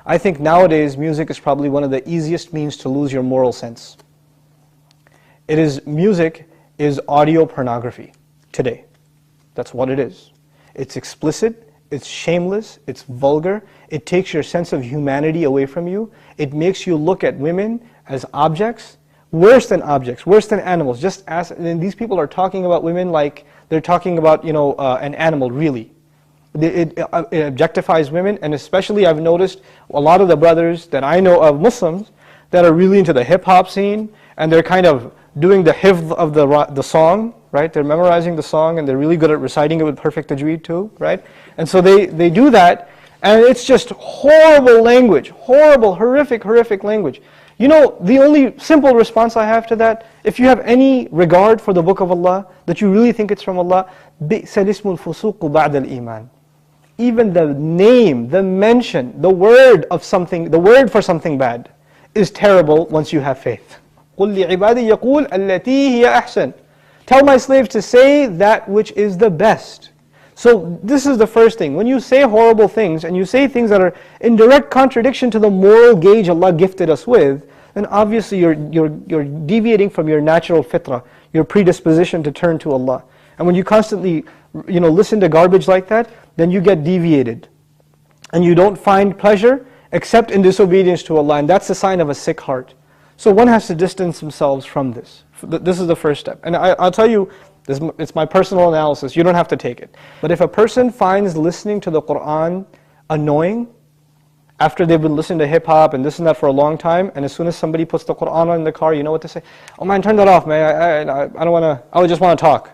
I think nowadays music is probably one of the easiest means to lose your moral sense. Music is audio pornography today. That's what it is. It's explicit, it's shameless, it's vulgar, it takes your sense of humanity away from you, it makes you look at women as objects, worse than animals. And these people are talking about women like they're talking about, an animal, really. It objectifies women, and especially I've noticed a lot of the brothers that I know of, Muslims, that are really into the hip-hop scene, and they're kind of doing the hifz of the song, right? They're memorizing the song, and they're really good at reciting it with perfect tajweed too, right? And so they do that, and it's just horrible language, horrible, horrific language. The only simple response I have to that, if you have any regard for the Book of Allah, that you really think it's from Allah, بِئْسَ الْإِسْمُ الْفُسُوقُ بَعْدَ الْإِيمَانِ. Even the name, the mention, the word for something bad is terrible once you have faith. قُلْ لِعِبَادِي يَقُولْ الَّتِي هِيَ أَحْسَنُ. Tell my slaves to say that which is the best. So this is the first thing. When you say horrible things, and you say things that are in direct contradiction to the moral gauge Allah gifted us with, then obviously you're deviating from your natural fitrah, your predisposition to turn to Allah. And when you constantly listen to garbage like that, then you get deviated. And you don't find pleasure except in disobedience to Allah, and that's a sign of a sick heart. So one has to distance themselves from this. This is the first step. And I'll tell you, it's my personal analysis, you don't have to take it. But if a person finds listening to the Qur'an annoying, after they've been listening to hip-hop and this and that for a long time, and as soon as somebody puts the Qur'an on in the car, you know what to say? Oh man, turn that off, man, I don't want to, I just want to talk.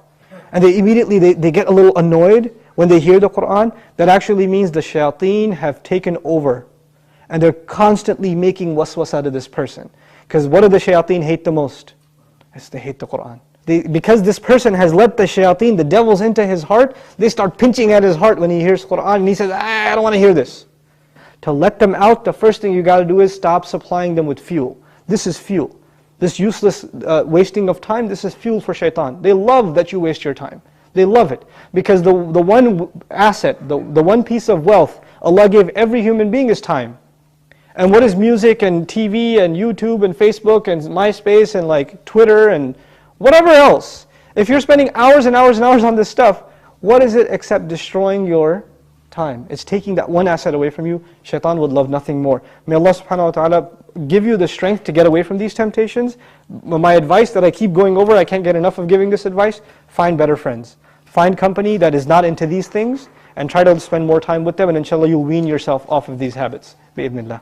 And they immediately, they get a little annoyed when they hear the Qur'an. That actually means the shayateen have taken over. And they're constantly making waswas out of this person. Because what do the shayateen hate the most? They hate the Qur'an. Because this person has let the shayateen, the devils, into his heart, they start pinching at his heart when he hears Qur'an, and he says, I don't want to hear this. To let them out, the first thing you got to do is stop supplying them with fuel. This is fuel. This useless wasting of time, this is fuel for shaitan. They love that you waste your time. They love it. Because the one asset, the one piece of wealth Allah gave every human being is time. And what is music and TV and YouTube and Facebook and MySpace and like Twitter and whatever else? If you're spending hours and hours and hours on this stuff, what is it except destroying your time? It's taking that one asset away from you. Shaitan would love nothing more. May Allah subhanahu wa ta'ala give you the strength to get away from these temptations. My advice that I keep going over, I can't get enough of giving this advice, find better friends. Find company that is not into these things and try to spend more time with them, and inshallah you'll wean yourself off of these habits. Bi-idhnillah.